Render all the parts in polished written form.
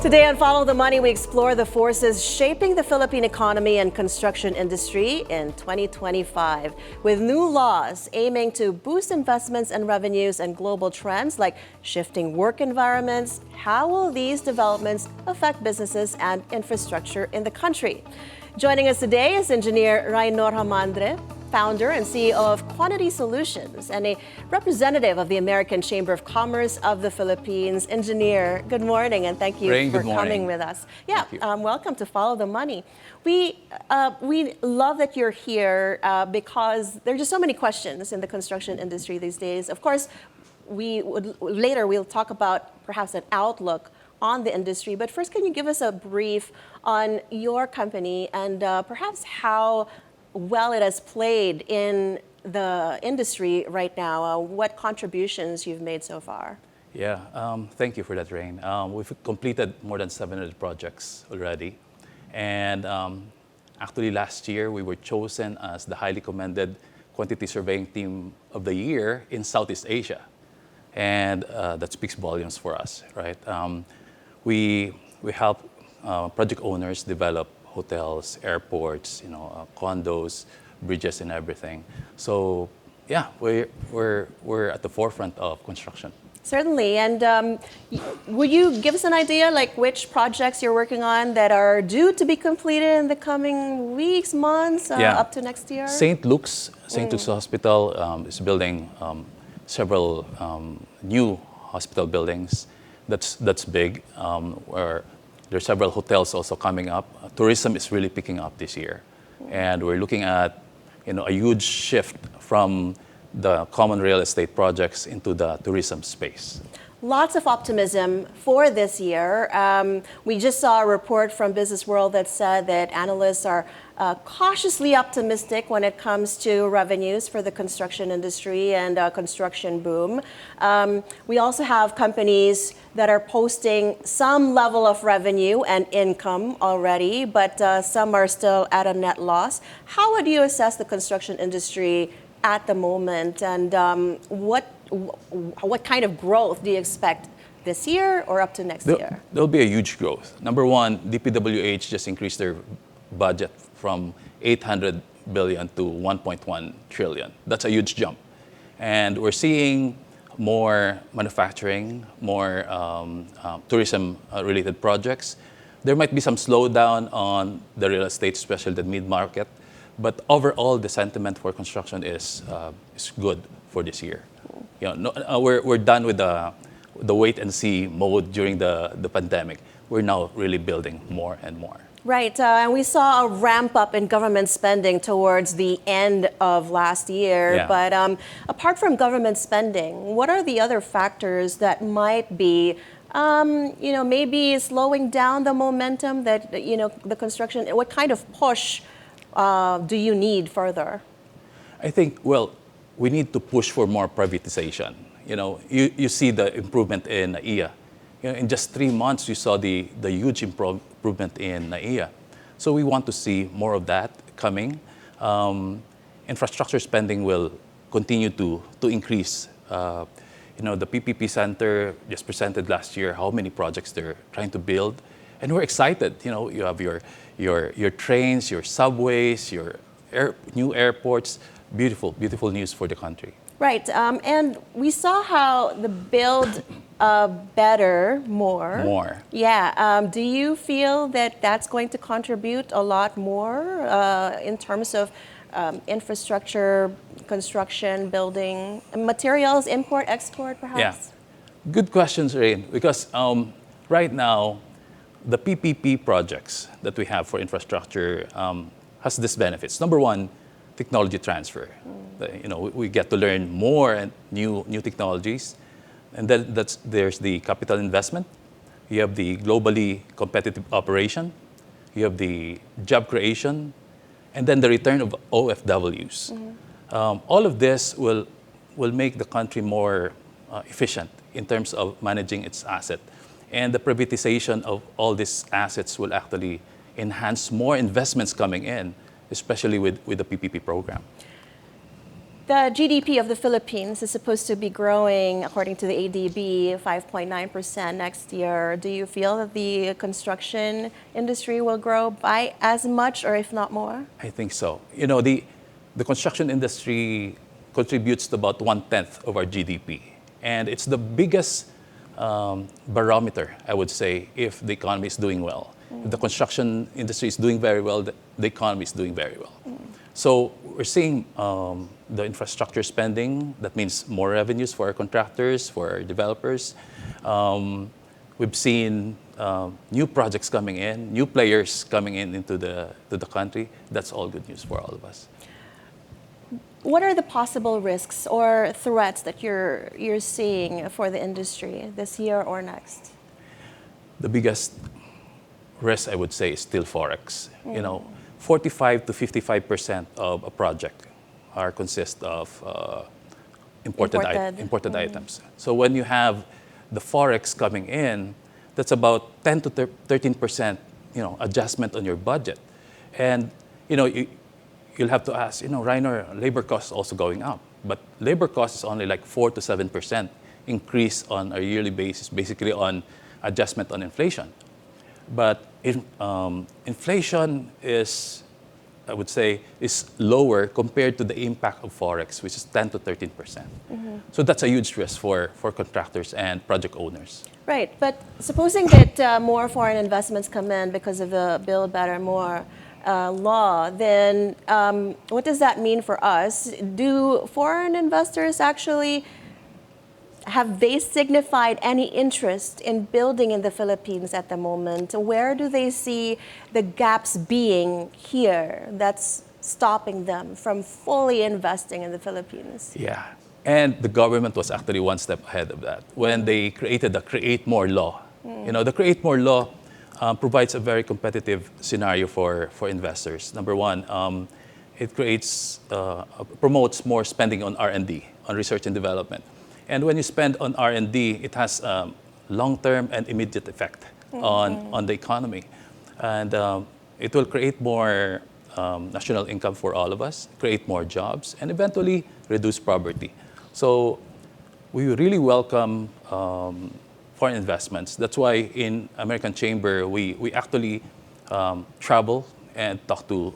Today on Follow the Money, we explore the forces shaping the Philippine economy and construction industry in 2025. With new laws aiming to boost investments and revenues and global trends like shifting work environments, how will these developments affect businesses and infrastructure in the country? Joining us today is Engineer Rynor, founder and CEO of Quantity Solutions and a representative of the American Chamber of Commerce of the Philippines. Engineer, good morning and thank you for coming with us. Yeah, welcome to Follow the Money. We love that you're here because there are just so many questions in the construction industry these days. Of course, later we'll talk about perhaps an outlook on the industry, but first, can you give us a brief on your company and perhaps how well it has played in the industry right now, what contributions you've made so far? Yeah, thank you for that, Rain. We've completed more than 700 projects already. And actually last year, we were chosen as the highly commended quantity surveying team of the year in Southeast Asia. And that speaks volumes for us, right? We help project owners develop hotels, airports, condos, bridges, and everything. So, yeah, we're at the forefront of construction. Certainly, and would you give us an idea, like which projects you're working on that are due to be completed in the coming weeks, months, up to next year? St. Luke's Hospital is building several new hospital buildings. That's big. Where there are several hotels also coming up. Tourism is really picking up this year. And we're looking at a huge shift from the common real estate projects into the tourism space. Lots of optimism for this year. We just saw a report from Business World that said that analysts are cautiously optimistic when it comes to revenues for the construction industry and construction boom. We also have companies that are posting some level of revenue and income already, but some are still at a net loss. How would you assess the construction industry at the moment, and what kind of growth do you expect this year or up to next year? There'll be a huge growth. Number one, DPWH just increased their budget from 800 billion to 1.1 trillion. That's a huge jump. And we're seeing more manufacturing, more tourism-related projects. There might be some slowdown on the real estate, especially the mid-market. But overall, the sentiment for construction is good for this year. We're done with the wait-and-see mode during the pandemic. We're now really building more and more. Right, and we saw a ramp up in government spending towards the end of last year. Yeah. But apart from government spending, what are the other factors that might be, maybe slowing down the momentum that, the construction, what kind of push do you need further? I think, we need to push for more privatization. You see the improvement in NAIA. In just 3 months, you saw the huge improvement in NAIA. So we want to see more of that coming. Infrastructure spending will continue to increase. The PPP Center just presented last year how many projects they're trying to build. And we're excited. You have your trains, your subways, your new airports. Beautiful, beautiful news for the country. Right, and we saw how the build better, more. More. Yeah, do you feel that that's going to contribute a lot more in terms of infrastructure, construction, building, materials, import, export, perhaps? Yeah, good questions, Rain, because right now, the PPP projects that we have for infrastructure has these benefits. Number one, technology transfer. We get to learn more and new technologies. And then there's the capital investment. You have the globally competitive operation. You have the job creation. And then the return of OFWs. All of this will make the country more efficient in terms of managing its asset. And the privatization of all these assets will actually enhance more investments coming in, especially with the PPP program. The GDP of the Philippines is supposed to be growing, according to the ADB, 5.9% next year. Do you feel that the construction industry will grow by as much or if not more? I think so. You know, the construction industry contributes to about 1/10 of our GDP. And it's the biggest barometer, I would say, if the economy is doing well. If the construction industry is doing very well, the economy is doing very well. So we're seeing the infrastructure spending. That means more revenues for our contractors, for our developers. We've seen new projects coming in, new players coming in into the country. That's all good news for all of us. What are the possible risks or threats that you're seeing for the industry this year or next? The biggest risk, I would say, is still Forex. You know, 45 to 55% of a project consist of imported items. So when you have the Forex coming in, that's about 10 to 13%, adjustment on your budget. And, you'll have to ask, Rynor, labor costs also going up. But labor cost is only like 4 to 7% increase on a yearly basis, basically on adjustment on inflation. But inflation is, I would say, is lower compared to the impact of Forex, which is 10 to 13%. So that's a huge risk for contractors and project owners. Right, but supposing that more foreign investments come in because of the Build Better More law, then what does that mean for us? Do foreign investors actually, have they signified any interest in building in the Philippines at the moment? Where do they see the gaps being here that's stopping them from fully investing in the Philippines? Yeah, and the government was actually one step ahead of that when they created the Create More law. The Create More law provides a very competitive scenario for investors. Number one, it promotes more spending on R&D, on research and development. And when you spend on R&D, it has long-term and immediate effect on the economy. And it will create more national income for all of us, create more jobs, and eventually reduce poverty. So we really welcome foreign investments. That's why in American Chamber, we actually travel and talk to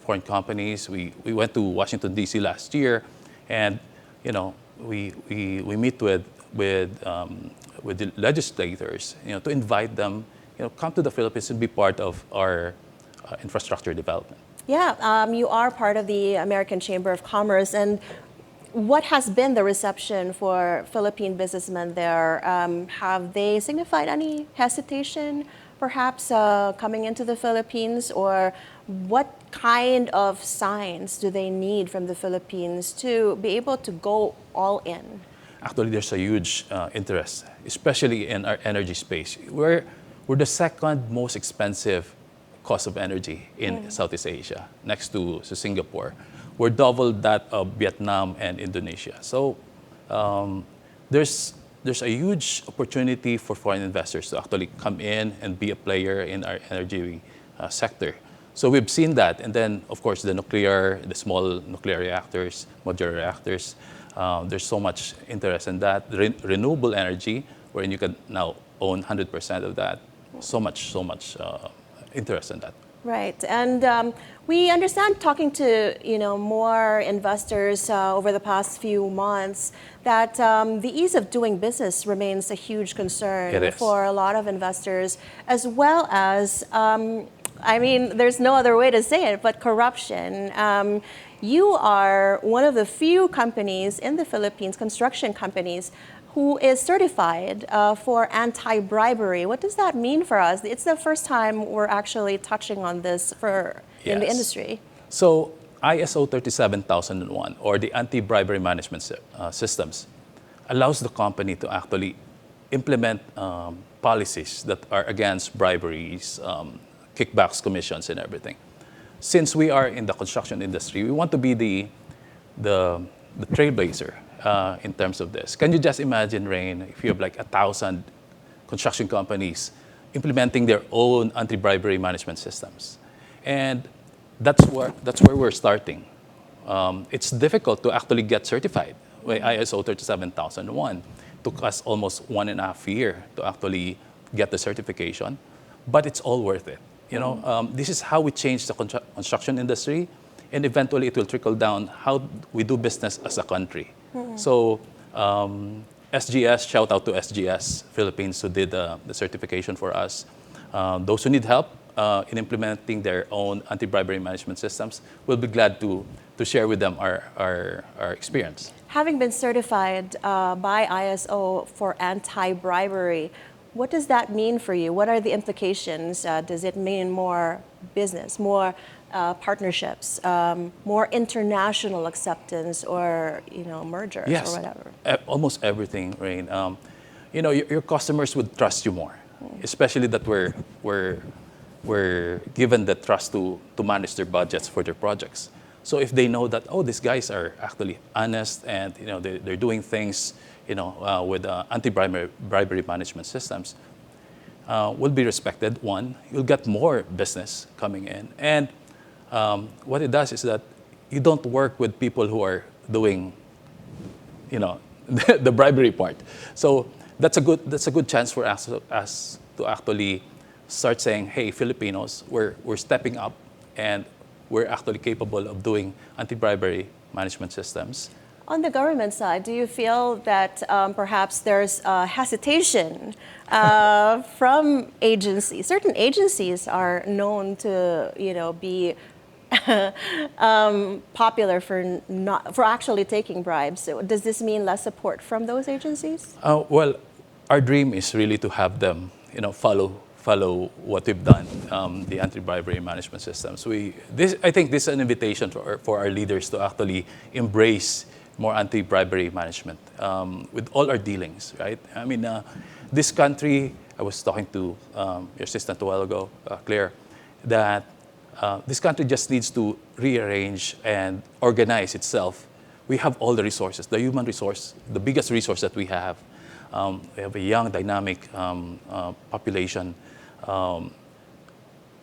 foreign companies. We went to Washington, D.C. last year, and we meet with the legislators, to invite them, come to the Philippines and be part of our infrastructure development. Yeah, you are part of the American Chamber of Commerce, and what has been the reception for Philippine businessmen there? Have they signified any hesitation, perhaps, coming into the Philippines, or what kind of signs do they need from the Philippines to be able to go all in? Actually, there's a huge interest, especially in our energy space. We're the second most expensive cost of energy in Southeast Asia, next to Singapore. We're double that of Vietnam and Indonesia. So there's a huge opportunity for foreign investors to actually come in and be a player in our energy sector. So we've seen that. And then, of course, the small nuclear reactors, modular reactors, there's so much interest in that. Renewable energy, wherein you can now own 100% of that. So much interest in that. Right, and we understand, talking to more investors over the past few months, that the ease of doing business remains a huge concern for a lot of investors, as well as there's no other way to say it, but corruption. You are one of the few companies in the Philippines, construction companies, who is certified for anti-bribery. What does that mean for us? It's the first time we're actually touching on this in the industry. So ISO 37001, or the anti-bribery management systems, allows the company to actually implement policies that are against briberies, kickbacks, commissions, and everything. Since we are in the construction industry, we want to be the trailblazer in terms of this. Can you just imagine, Rain, if you have like 1,000 construction companies implementing their own anti-bribery management systems? And that's where we're starting. it's difficult to actually get certified by ISO 37001. Took us almost 1.5 years to actually get the certification, but it's all worth it. This is how we change the construction industry, and eventually it will trickle down how we do business as a country. So SGS, shout out to SGS Philippines who did the certification for us. Those who need help in implementing their own anti-bribery management systems, we'll be glad to share with them our experience. Having been certified by ISO for anti-bribery, what does that mean for you? What are the implications? Does it mean more business, more partnerships, more international acceptance, or mergers, yes, or whatever? Almost everything, Rain. Your customers would trust you more, especially that we're given the trust to manage their budgets for their projects. So if they know that, these guys are actually honest and they're doing things with anti-bribery management systems, will be respected. One, you'll get more business coming in, and what it does is that you don't work with people who are doing the bribery part. So that's a good chance for us to actually start saying, hey, Filipinos, we're stepping up and we're actually capable of doing anti-bribery management systems. On the government side, do you feel that perhaps there's hesitation from agencies? Certain agencies are known to, be popular for actually taking bribes. So does this mean less support from those agencies? Well, our dream is really to have them, follow what we've done, the anti-bribery management systems. I think this is an invitation for our leaders to actually embrace more anti-bribery management with all our dealings, right? I mean, this country, I was talking to your assistant a while ago, Claire, that this country just needs to rearrange and organize itself. We have all the resources, the human resource, the biggest resource that we have. We have a young, dynamic population.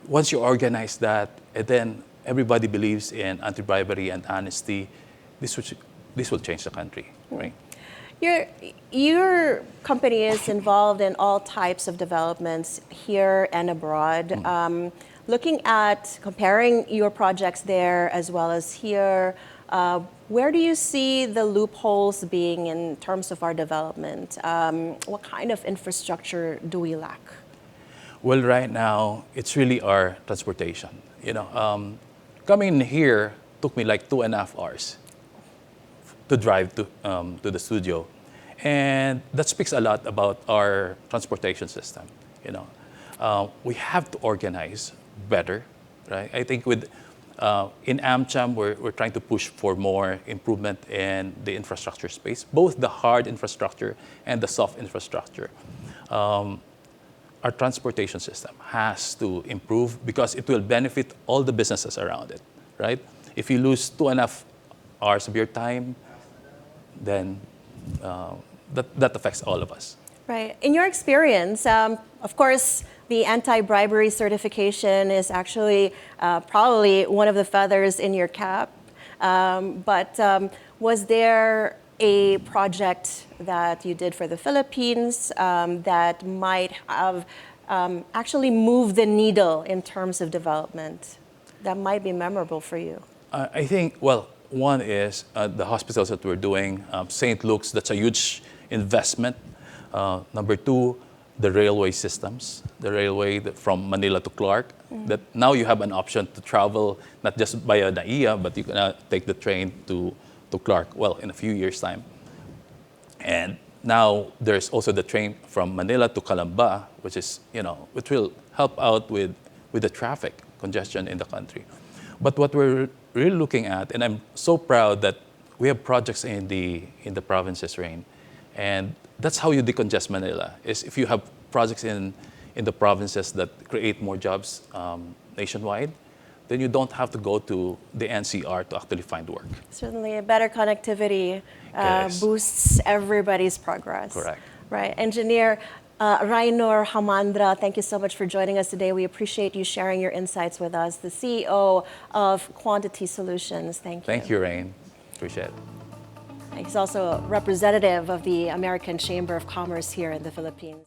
Once you organize that, and then everybody believes in anti-bribery and honesty, this will change the country, right? Your company is involved in all types of developments here and abroad. Looking at comparing your projects there as well as here, where do you see the loopholes being in terms of our development? What kind of infrastructure do we lack? Well, right now, it's really our transportation. Coming here took me like 2.5 hours to drive to the studio. And that speaks a lot about our transportation system. We have to organize better, right? I think in AmCham, we're trying to push for more improvement in the infrastructure space, both the hard infrastructure and the soft infrastructure. Our transportation system has to improve because it will benefit all the businesses around it, right? If you lose 2.5 hours of your time, then that affects all of us. Right. In your experience, of course, the anti-bribery certification is actually probably one of the feathers in your cap. But was there a project that you did for the Philippines that might have actually moved the needle in terms of development that might be memorable for you? I think, well, one is the hospitals that we're doing. St. Luke's, that's a huge investment. Number two, the railway systems, the railway from Manila to Clark, that now you have an option to travel not just via NAIA, but you can take the train to Clark, well, in a few years' time. And now there's also the train from Manila to Calamba, which will help out with the traffic congestion in the country. But what we're really looking at, and I'm so proud that we have projects in the provinces, Rain, and that's how you decongest Manila, is if you have projects in the provinces that create more jobs nationwide, then you don't have to go to the NCR to actually find work. Certainly, a better connectivity boosts everybody's progress. Correct. Right. Engineer, Rynor Jamandre, thank you so much for joining us today. We appreciate you sharing your insights with us, the CEO of Quantity Solutions. Thank you. Thank you, Rain. Appreciate it. He's also a representative of the American Chamber of Commerce here in the Philippines.